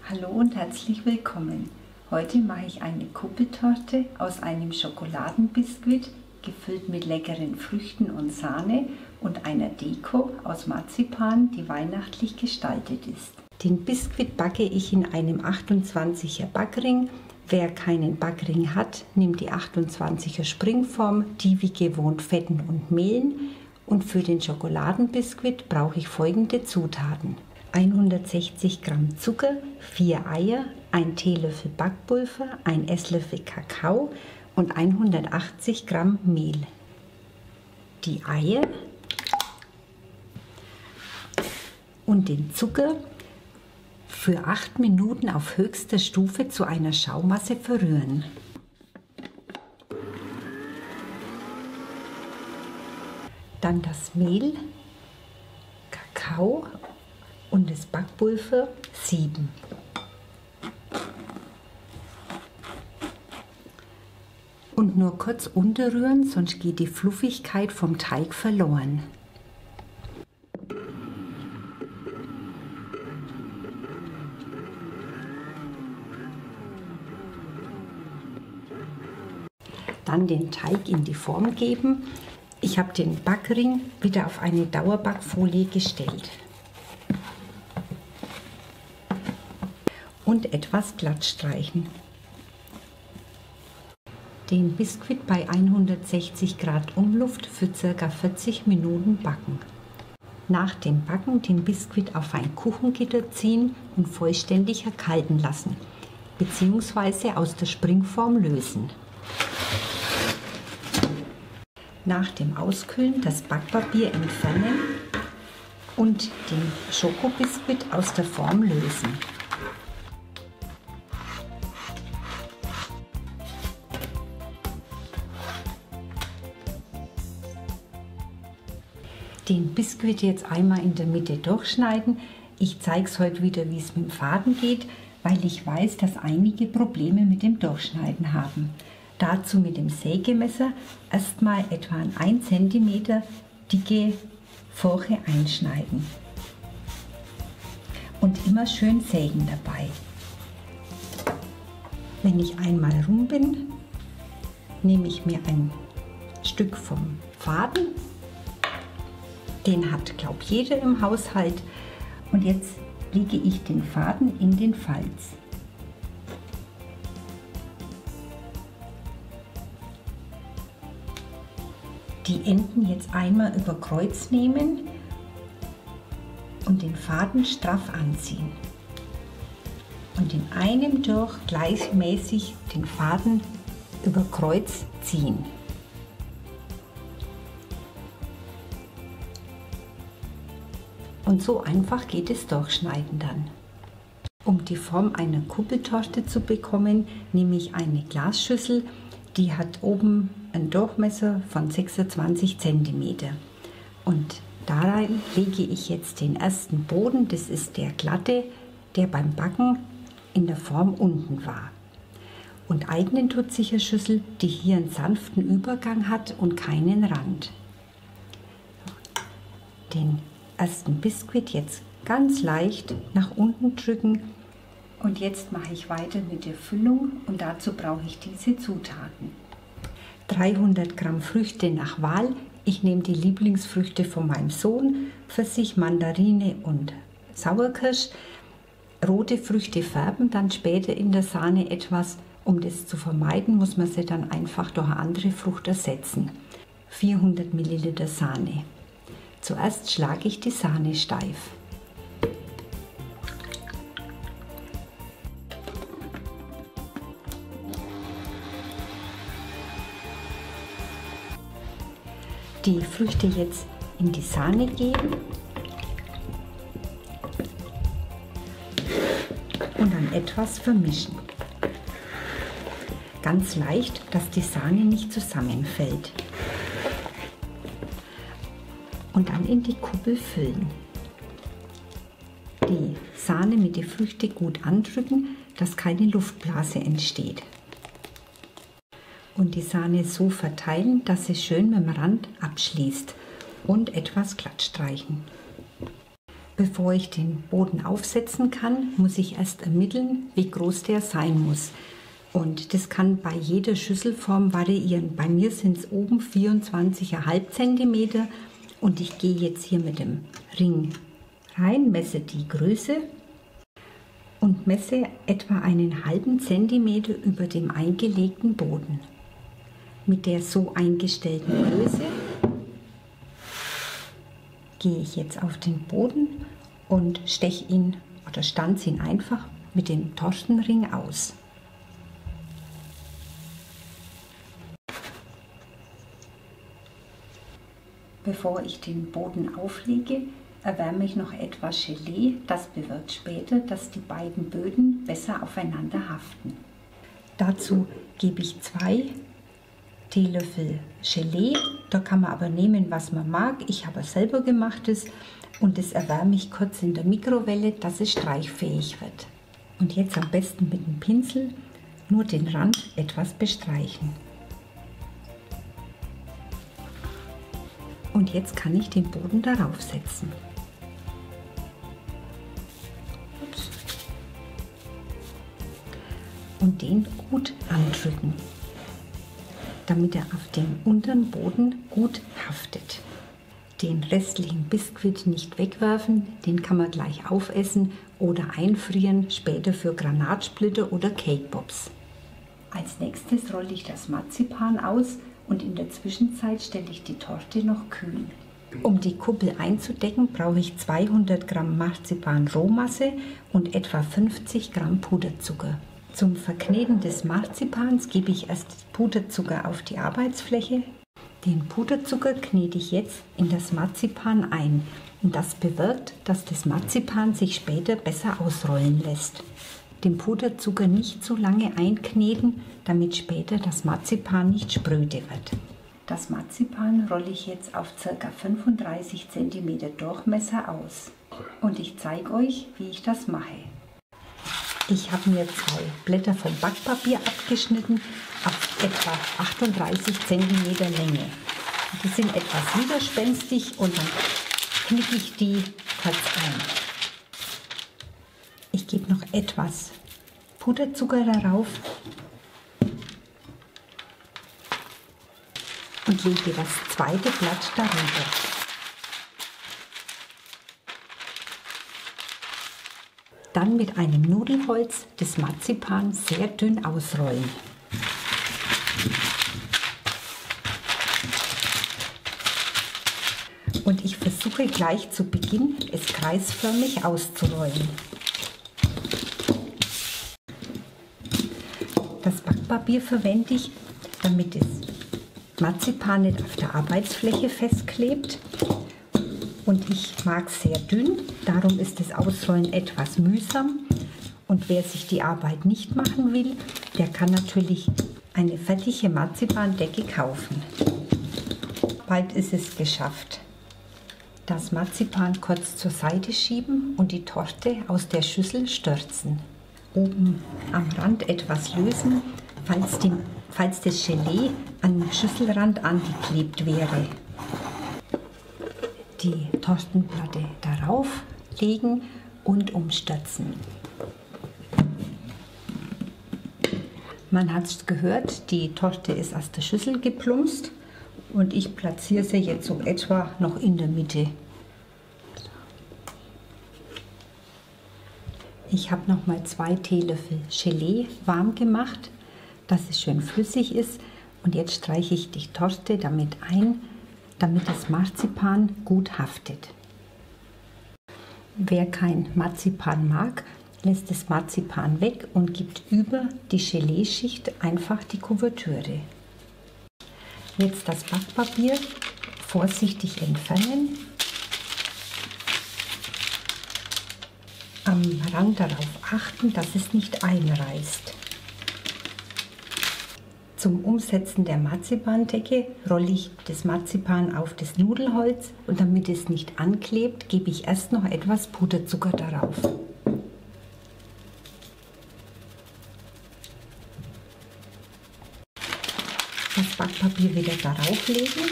Hallo und herzlich willkommen. Heute mache ich eine Kuppeltorte aus einem Schokoladenbiskuit, gefüllt mit leckeren Früchten und Sahne und einer Deko aus Marzipan, die weihnachtlich gestaltet ist. Den Biskuit backe ich in einem 28er Backring. Wer keinen Backring hat, nimmt die 28er Springform, die wie gewohnt fetten und mehlen. Und für den Schokoladenbiskuit brauche ich folgende Zutaten: 160 Gramm Zucker, 4 Eier, 1 Teelöffel Backpulver, 1 Esslöffel Kakao und 180 Gramm Mehl. Die Eier und den Zucker für 8 Minuten auf höchster Stufe zu einer Schaumasse verrühren. Dann das Mehl, Kakao und das Backpulver sieben. Und nur kurz unterrühren, sonst geht die Fluffigkeit vom Teig verloren. Dann den Teig in die Form geben. Ich habe den Backring wieder auf eine Dauerbackfolie gestellt. Und etwas glatt streichen. Den Biskuit bei 160 Grad Umluft für ca. 40 Minuten backen. Nach dem Backen den Biskuit auf ein Kuchengitter ziehen und vollständig erkalten lassen, bzw. aus der Springform lösen. Nach dem Auskühlen das Backpapier entfernen und den Schokobiskuit aus der Form lösen. Den Biskuit jetzt einmal in der Mitte durchschneiden. Ich zeige es heute wieder, wie es mit dem Faden geht, weil ich weiß, dass einige Probleme mit dem Durchschneiden haben. Dazu mit dem Sägemesser erstmal etwa ein 1 cm dicke Furche einschneiden. Und immer schön sägen dabei. Wenn ich einmal rum bin, nehme ich mir ein Stück vom Faden. Den hat, glaube ich, jeder im Haushalt. Und jetzt lege ich den Faden in den Falz. Die Enden jetzt einmal über Kreuz nehmen und den Faden straff anziehen. Und in einem durch gleichmäßig den Faden über Kreuz ziehen. Und so einfach geht es Durchschneiden dann. Um die Form einer Kuppeltorte zu bekommen, nehme ich eine Glasschüssel, die hat oben einen Durchmesser von 26 cm. Und darein lege ich jetzt den ersten Boden, das ist der glatte, der beim Backen in der Form unten war. Und eignen tut sich eine Schüssel, die hier einen sanften Übergang hat und keinen Rand. Den ersten Biskuit jetzt ganz leicht nach unten drücken. Und jetzt mache ich weiter mit der Füllung und dazu brauche ich diese Zutaten. 300 Gramm Früchte nach Wahl. Ich nehme die Lieblingsfrüchte von meinem Sohn, Pfirsich, Mandarine und Sauerkirsch. Rote Früchte färben dann später in der Sahne etwas. Um das zu vermeiden, muss man sie dann einfach durch eine andere Frucht ersetzen. 400 Milliliter Sahne. Zuerst schlage ich die Sahne steif. Die Früchte jetzt in die Sahne geben und dann etwas vermischen. Ganz leicht, dass die Sahne nicht zusammenfällt. Und dann in die Kuppel füllen. Die Sahne mit den Früchten gut andrücken, dass keine Luftblase entsteht. Und die Sahne so verteilen, dass sie schön mit dem Rand abschließt und etwas glatt streichen. Bevor ich den Boden aufsetzen kann, muss ich erst ermitteln, wie groß der sein muss. Und das kann bei jeder Schüsselform variieren. Bei mir sind es oben 24,5 cm und ich gehe jetzt hier mit dem Ring rein, messe die Größe und messe etwa einen halben Zentimeter über dem eingelegten Boden. Mit der so eingestellten Größe gehe ich jetzt auf den Boden und steche ihn oder stanze ihn einfach mit dem Tortenring aus. Bevor ich den Boden auflege, erwärme ich noch etwas Gelee. Das bewirkt später, dass die beiden Böden besser aufeinander haften. Dazu gebe ich 2 Teelöffel Gelee. Da kann man aber nehmen, was man mag. Ich habe selber gemachtes und das erwärme ich kurz in der Mikrowelle, dass es streichfähig wird. Und jetzt am besten mit dem Pinsel nur den Rand etwas bestreichen. Und jetzt kann ich den Boden darauf setzen. Ups. Und den gut andrücken, damit er auf dem unteren Boden gut haftet. Den restlichen Biskuit nicht wegwerfen, den kann man gleich aufessen oder einfrieren, später für Granatsplitter oder Cake Pops. Als nächstes rolle ich das Marzipan aus und in der Zwischenzeit stelle ich die Torte noch kühl. Um die Kuppel einzudecken, brauche ich 200 Gramm Marzipan-Rohmasse und etwa 50 Gramm Puderzucker. Zum Verkneten des Marzipans gebe ich erst Puderzucker auf die Arbeitsfläche. Den Puderzucker knete ich jetzt in das Marzipan ein und das bewirkt, dass das Marzipan sich später besser ausrollen lässt. Den Puderzucker nicht zu lange einkneten, damit später das Marzipan nicht spröde wird. Das Marzipan rolle ich jetzt auf ca. 35 cm Durchmesser aus. Und ich zeige euch, wie ich das mache. Ich habe mir 2 Blätter vom Backpapier abgeschnitten auf etwa 38 cm Länge. Die sind etwas widerspenstig und dann knicke ich die kurz ein. Ich gebe noch etwas Puderzucker darauf und lege das zweite Blatt darüber. Dann mit einem Nudelholz das Marzipan sehr dünn ausrollen. Und ich versuche gleich zu Beginn, es kreisförmig auszurollen. Das Backpapier verwende ich, damit das Marzipan nicht auf der Arbeitsfläche festklebt. Und ich mag es sehr dünn, darum ist das Ausrollen etwas mühsam. Und wer sich die Arbeit nicht machen will, der kann natürlich eine fertige Marzipandecke kaufen. Bald ist es geschafft. Das Marzipan kurz zur Seite schieben und die Torte aus der Schüssel stürzen. Oben am Rand etwas lösen, falls das Gelee an dem Schüsselrand angeklebt wäre. Die Tortenplatte darauf legen und umstürzen. Man hat es gehört, die Torte ist aus der Schüssel geplumpst und ich platziere sie jetzt so etwa noch in der Mitte. Ich habe noch mal 2 Teelöffel Gelee warm gemacht, dass es schön flüssig ist, und jetzt streiche ich die Torte damit ein, damit das Marzipan gut haftet. Wer kein Marzipan mag, lässt das Marzipan weg und gibt über die Gelee-Schicht einfach die Kuvertüre. Jetzt das Backpapier vorsichtig entfernen, am Rand darauf achten, dass es nicht einreißt. Zum Umsetzen der Marzipandecke rolle ich das Marzipan auf das Nudelholz und damit es nicht anklebt, gebe ich erst noch etwas Puderzucker darauf. Das Backpapier wieder darauf legen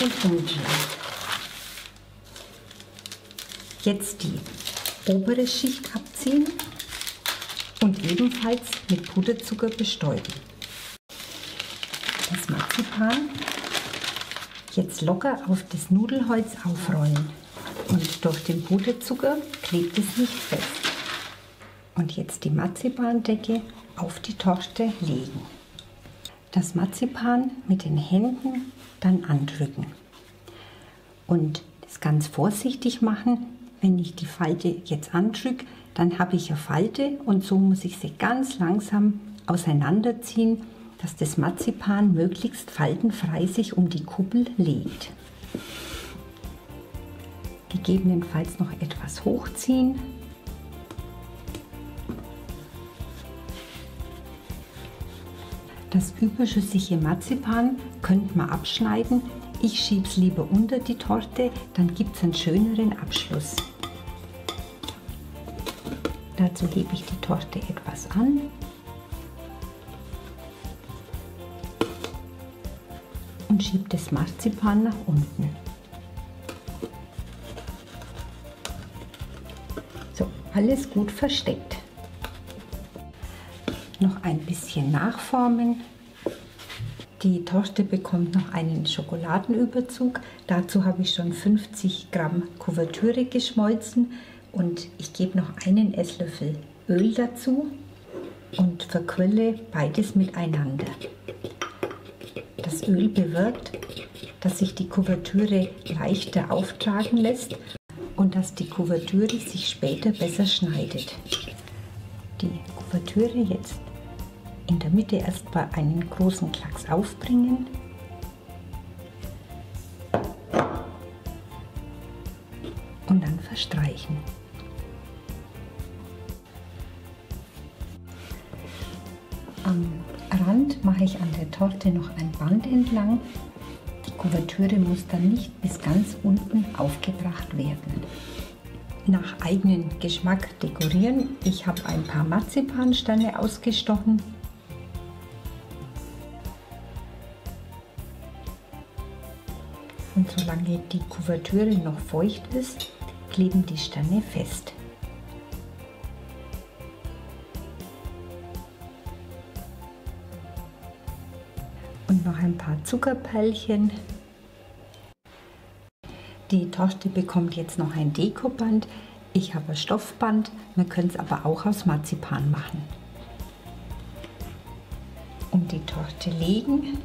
und umdrehen. Jetzt die obere Schicht abziehen und ebenfalls mit Puderzucker bestäuben. Das Marzipan jetzt locker auf das Nudelholz aufrollen und durch den Puderzucker klebt es nicht fest. Und jetzt die Marzipandecke auf die Torte legen. Das Marzipan mit den Händen dann andrücken und das ganz vorsichtig machen. Wenn ich die Falte jetzt andrücke, dann habe ich eine Falte und so muss ich sie ganz langsam auseinanderziehen, dass das Marzipan möglichst faltenfrei sich um die Kuppel legt. Gegebenenfalls noch etwas hochziehen. Das überschüssige Marzipan könnte man abschneiden. Ich schiebe es lieber unter die Torte, dann gibt es einen schöneren Abschluss. Dazu hebe ich die Torte etwas an. Und schiebe das Marzipan nach unten. So, alles gut versteckt. Noch ein bisschen nachformen. Die Torte bekommt noch einen Schokoladenüberzug. Dazu habe ich schon 50 Gramm Kuvertüre geschmolzen und ich gebe noch einen Esslöffel Öl dazu und verquirle beides miteinander. Das Öl bewirkt, dass sich die Kuvertüre leichter auftragen lässt und dass die Kuvertüre sich später besser schneidet. Die Kuvertüre jetzt in der Mitte erstmal einen großen Klacks aufbringen und dann verstreichen. Am Rand mache ich an der Torte noch ein Band entlang. Die Kuvertüre muss dann nicht bis ganz unten aufgebracht werden. Nach eigenem Geschmack dekorieren. Ich habe ein paar Marzipansterne ausgestochen. Und solange die Kuvertüre noch feucht ist, kleben die Sterne fest. Und noch ein paar Zuckerperlchen. Die Torte bekommt jetzt noch ein Dekoband. Ich habe ein Stoffband, man könnte es aber auch aus Marzipan machen. Um die Torte legen.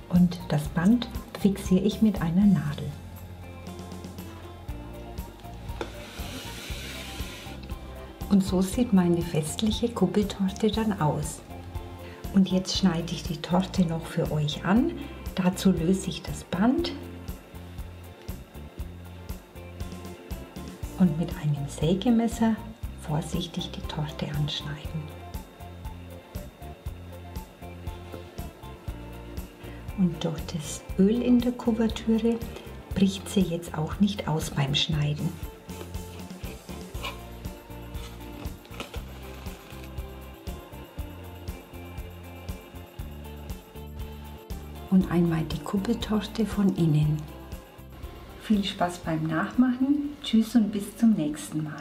Und das Band fixiere ich mit einer Nadel. Und so sieht meine festliche Kuppeltorte dann aus. Und jetzt schneide ich die Torte noch für euch an. Dazu löse ich das Band und mit einem Sägemesser vorsichtig die Torte anschneiden. Und durch das Öl in der Kuvertüre bricht sie jetzt auch nicht aus beim Schneiden. Und einmal die Kuppeltorte von innen. Viel Spaß beim Nachmachen. Tschüss und bis zum nächsten Mal.